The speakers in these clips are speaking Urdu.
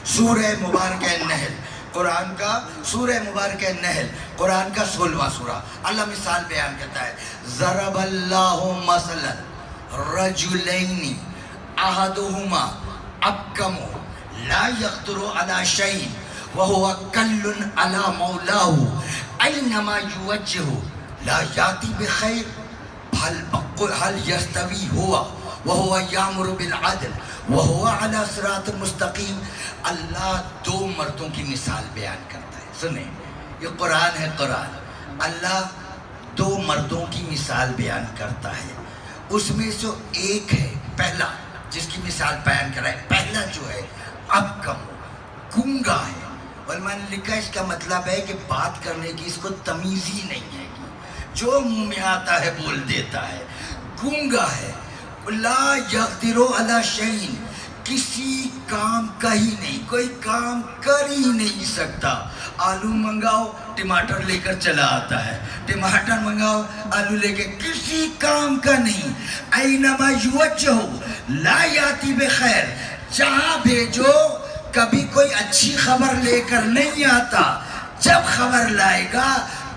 سورہ مبارک نحل، قرآن کا سورہ مبارک نحل، قرآن کا 16واں سورہ۔ اللہ مثال بیان کرتا ہے، ضرب اللہ مثلا رجلین احدہما ابکم لا یقدر علی شیء وہو کل علی مولاه اینما یوجہ لا یاتی بخیر هل یستوی ہوا وہو یامر بالعدل وہو علی صراط مستقیم۔ اللہ دو مردوں کی مثال بیان کرتا ہے، سنیں یہ قرآن ہے، قرآن۔ اللہ دو مردوں کی مثال بیان کرتا ہے، اس میں سے ایک ہے پہلا جس کی مثال بیان کر رہا ہے، پہلا جو ہے اب کم گنگا ہے۔ علماء نے لکھا اس کا مطلب ہے کہ بات کرنے کی اس کو تمیز ہی نہیں ہے، جو منہ میں آتا ہے بول دیتا ہے، گنگا ہے۔ لا یقدر علی شیء، کسی کام کا ہی نہیں، کوئی کام کر ہی نہیں سکتا۔ آلو منگاؤ ٹماٹر لے کر چلا آتا ہے، ٹماٹر منگاؤ آلو لے کے، کسی کام کا نہیں۔ اینما یوجہ لا یاتی بخیر، جہاں بھیجو کبھی کوئی اچھی خبر لے کر نہیں آتا، جب خبر لائے گا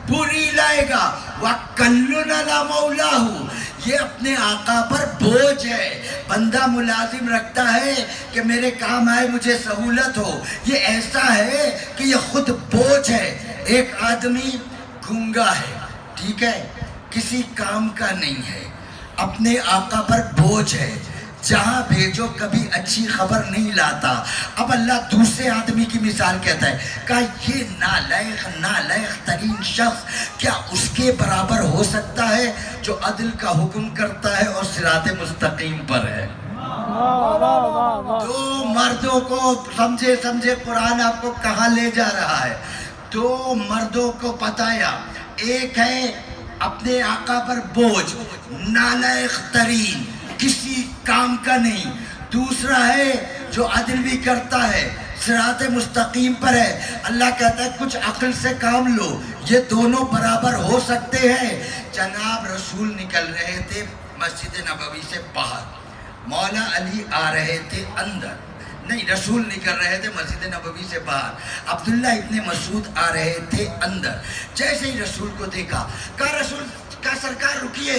بری لائے گا۔ وَكَلٌّ عَلَى مَوْلَاهُ، یہ اپنے آقا پر بوجھ ہے۔ بندہ ملازم رکھتا ہے کہ میرے کام آئے، مجھے سہولت ہو، یہ ایسا ہے کہ یہ خود بوجھ ہے۔ ایک آدمی گنگا ہے، ٹھیک ہے، کسی کام کا نہیں ہے، اپنے آقا پر بوجھ ہے، جہاں بھیجو کبھی اچھی خبر نہیں لاتا۔ اب اللہ دوسرے آدمی کی مثال کہتا ہے، کہا یہ نالائق ترین شخص کیا اس کے برابر ہو سکتا ہے جو عدل کا حکم کرتا ہے اور صراط مستقیم پر ہے۔ دو مردوں کو سمجھے قرآن آپ کو کہاں لے جا رہا ہے۔ دو مردوں کو بتایا، ایک ہے اپنے آقا پر بوجھ، نالائق ترین، کسی کام کا نہیں۔ دوسرا ہے جو عدل بھی کرتا ہے، صراط مستقیم پر ہے۔ اللہ کہتا ہے کچھ عقل سے کام لو، یہ دونوں برابر ہو سکتے ہیں۔ جناب رسول نکل رہے تھے مسجد نبوی سے باہر، مولا علی آ رہے تھے اندر، نہیں رسول نکل رہے تھے مسجد نبوی سے باہر، عبداللہ ابن مسعود آ رہے تھے اندر۔ جیسے ہی رسول کو دیکھا، کہا رسول کا سرکار رکیے،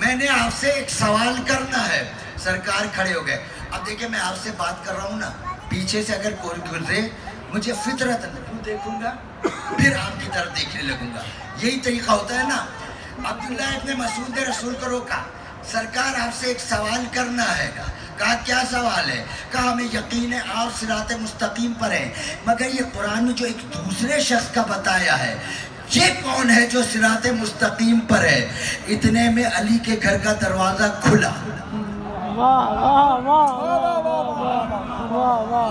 میں نے آپ سے ایک سوال کرنا ہے۔ سرکار کھڑے ہو گئے۔ اب دیکھیں میں آپ سے بات کر رہا ہوں نا، پیچھے سے اگر کوئی گزرے مجھے فطرت دیکھوں گا، پھر آپ کی طرف دیکھنے لگوں گا، یہی طریقہ ہوتا ہے نا۔ عبداللہ ابن مسعود نے رسول کو روکا، سرکار آپ سے ایک سوال کرنا ہے۔ کہا کیا سوال ہے؟ کہا ہمیں یقین ہے آپ صراط مستقیم پر ہیں، مگر یہ قرآن میں جو ایک دوسرے شخص کا بتایا ہے، یہ کون ہے جو صراط مستقیم پر ہے؟ اتنے میں علی کے گھر کا دروازہ کھلا۔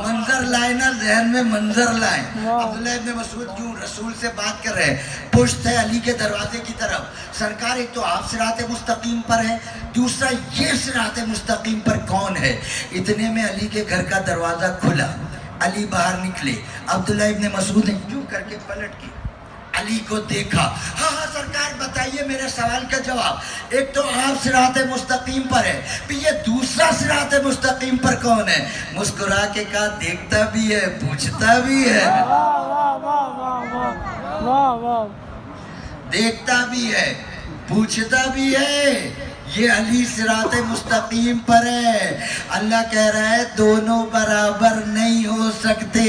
منظر لائے نا، ذہن میں منظر لائیں۔ عبداللہ ابن مسعود یوں رسول سے بات کر رہے، پشت ہے علی کے دروازے کی طرف۔ سرکار ایک تو آپ صراط مستقیم پر ہے، دوسرا یہ صراط مستقیم پر کون ہے؟ اتنے میں علی کے گھر کا دروازہ کھلا، علی باہر نکلے۔ عبداللہ ابن مسعود نے یوں کر کے پلٹ کی، علی کو دیکھا۔ ہاں سرکار بتائیے میرے سوال کا جواب۔ ایک تو آپ صراط مستقیم پر ہے، پھر یہ دوسرا صراط مستقیم پر کون ہے؟ مسکرا کے کہا دیکھتا بھی ہے پوچھتا بھی ہے، دیکھتا بھی ہے پوچھتا بھی ہے، یہ علی صراط مستقیم پر ہے۔ اللہ کہہ رہا ہے دونوں برابر نہیں ہو سکتے،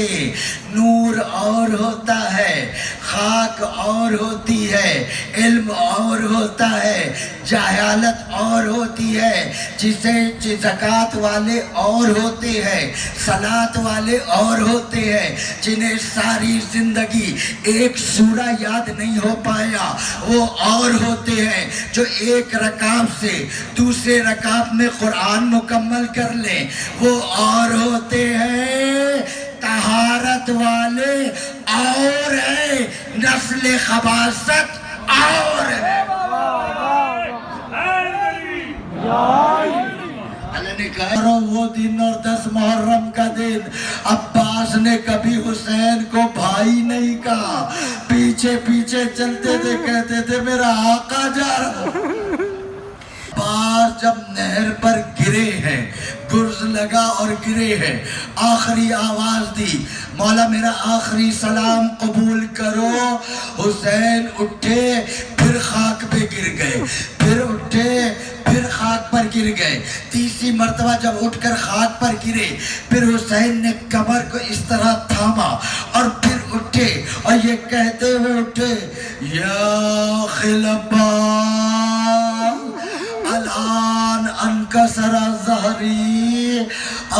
نور اور ہوتا ہے، خاک اور ہوتی ہے، علم اور ہوتا ہے، جہالت اور ہوتی ہے، جسے زکوٰۃ والے اور ہوتے ہیں، صلاۃ والے اور ہوتے ہیں، جنہیں ساری زندگی ایک سورہ یاد نہیں ہو پایا وہ اور ہوتے ہیں، جو ایک رکعت سے دوسرے رکعت میں قرآن مکمل کر لیں وہ اور ہوتے ہیں۔ طہارت والے اور ہیں، نسل خباثت اور ہے۔ اللہ نے کہا وہ دن اور 10 محرم کا دن عباس نے کبھی حسین کو بھائی نہیں کہا، پیچھے پیچھے چلتے تھے، کہتے تھے میرا آقا جا رہا۔ عباس جب نہر پر گرے ہیں، گرز لگا اور گرے ہیں، آخری آواز دی، مولا میرا آخری سلام قبول کرو۔ حسین اٹھے، پھر خاک پہ گر گئے، پھر اٹھے، پھر خاک پر گر گئے۔ تیسری مرتبہ جب اٹھ کر خاک پر گرے، پھر حسین نے کمر کو اس طرح تھاما اور پھر اٹھے اور یہ کہتے ہوئے اٹھے، یا خلبا الان انکسر ظہری،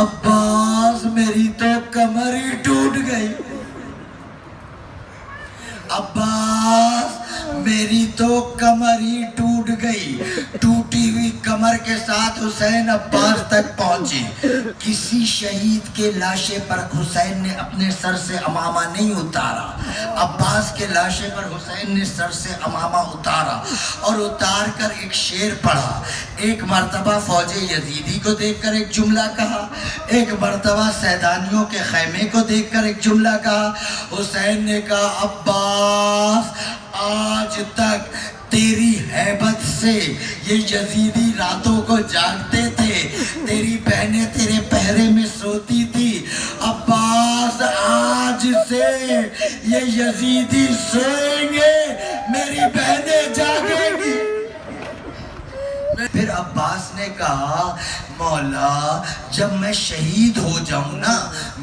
عباس میری تو کمر ہی ٹوٹ گئی، عباس میری تو کمر ہی ٹوٹ گئی۔ ٹوٹی ہوئی کمر کے ساتھ حسین عباس تک پہنچے۔ کسی شہید کے لاشے پر حسین نے اپنے سر سے امامہ نہیں اتارا، عباس کے لاشے پر حسین نے سر سے امامہ اتارا اور اتار کر ایک شعر پڑھا۔ ایک مرتبہ فوج یزیدی کو دیکھ کر ایک جملہ کہا، ایک مرتبہ سیدانیوں کے خیمے کو دیکھ کر ایک جملہ کہا۔ حسین نے کہا، عباس آج تک تیری ہیبت سے یہ یزیدی راتوں کو جاگتے تھے، تیری بہنیں تیرے پہرے میں سوتی تھی، عباس آج سے یہ یزیدی سوئیں گے، میری بہنیں جاگیں گی۔ پھر عباس نے کہا، مولا جب میں شہید ہو جاؤں نا،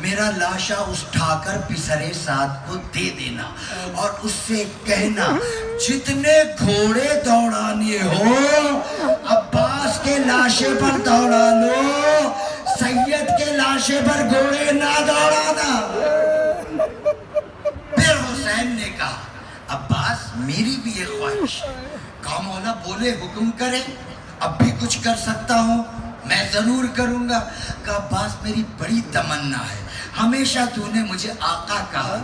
میرا لاشا اٹھا کر پسرے سعد کو دے دینا اور اس سے کہنا جتنے گھوڑے دوڑانے ہو عباس کے لاشے پر دوڑا لو، سید کے لاشے پر گھوڑے نہ دوڑانا۔ پھر حسین نے کہا، عباس میری بھی ایک خواہش ہے۔ کہا، مولا بولے حکم کرے، اب بھی کچھ کر سکتا ہوں، میں ضرور کروں گا۔ کہا، عباس میری بڑی تمنا ہے، ہمیشہ تو نے مجھے آقا کہا،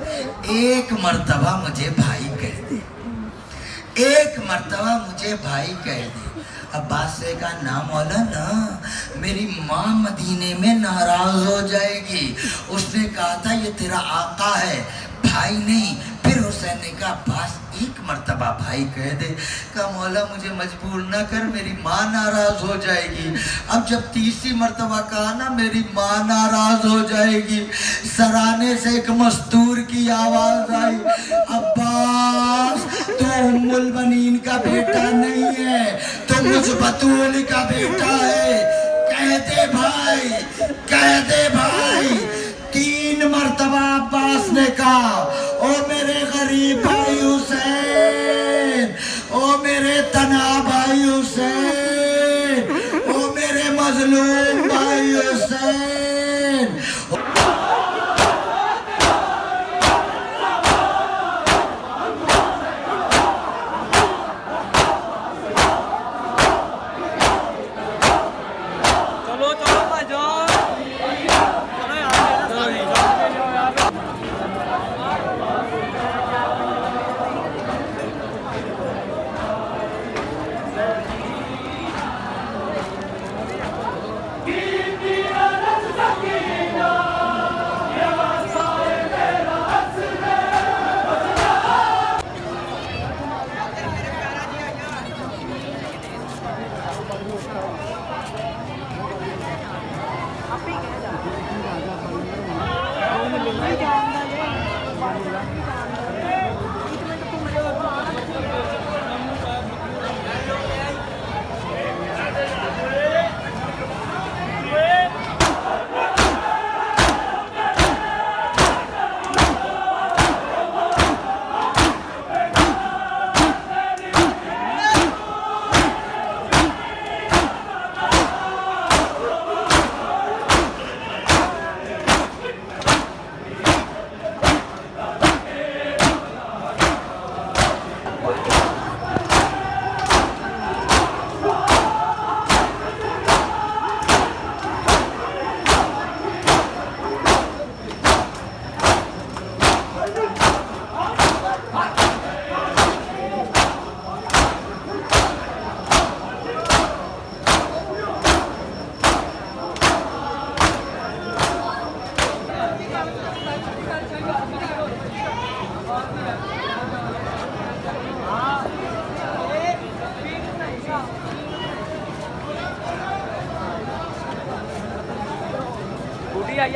ایک مرتبہ مجھے بھائی کہہ دے، ایک مرتبہ مجھے بھائی کہہ دے۔ عباس سے کہا، نا مولا نا، میری ماں مدینے میں ناراض ہو جائے گی، اس نے کہا تھا یہ تیرا آقا ہے، بھائی نہیں۔ پھر حسین نے کہا، عباس ایک مرتبہ بھائی کہہ دے۔ کہا، مولا مجھے مجبور نہ کر، میری ماں ناراض ہو جائے گی۔ اب جب تیسری مرتبہ کہا نا میری ماں ناراض ہو جائے گی، سرانے سے ایک مستور کی آواز آئی، عباس تو ام البنین کا بیٹا نہیں ہے، تو مجھ بطول کا بیٹا ہے، کہہ دے بھائی، کہہ دے بھائی۔ تین مرتبہ عباس نے کہا، او میرے غریب بھائی حسین، او میرے تنہا بھائی حسین، او میرے مظلوم بھائی حسین۔ چلو چلو آج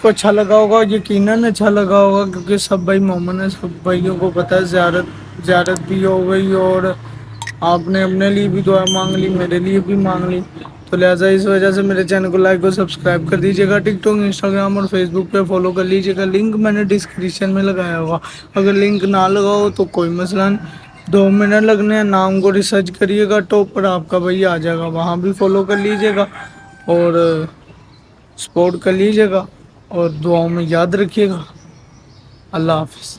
کو اچھا لگا ہوگا, یقیناً اچھا لگا ہوگا, کیونکہ سب بھائی مومن ہیں, سب بھائیوں کو پتہ ہے زیارت بھی ہو گئی, اور آپ نے اپنے لیے بھی دعا مانگ لی, میرے لیے بھی مانگ لی. تو لہٰذا اس وجہ سے میرے چینل کو لائک اور سبسکرائب کر دیجیے گا. ٹک ٹاک, انسٹاگرام اور فیس بک پہ فالو کر لیجیے گا. لنک میں نے ڈسکرپشن میں لگایا ہوگا. اگر لنک نہ لگاؤ تو کوئی مسئلہ نہیں, 2 منٹ لگنے ہیں. نام کو ریسرچ کریے گا, ٹاپ پر آپ کا بھائی آ جائے گا, وہاں بھی فالو کر لیجیے گا اور سپورٹ کر لیجیے گا, اور دعاؤں میں یاد رکھیے گا. اللہ حافظ.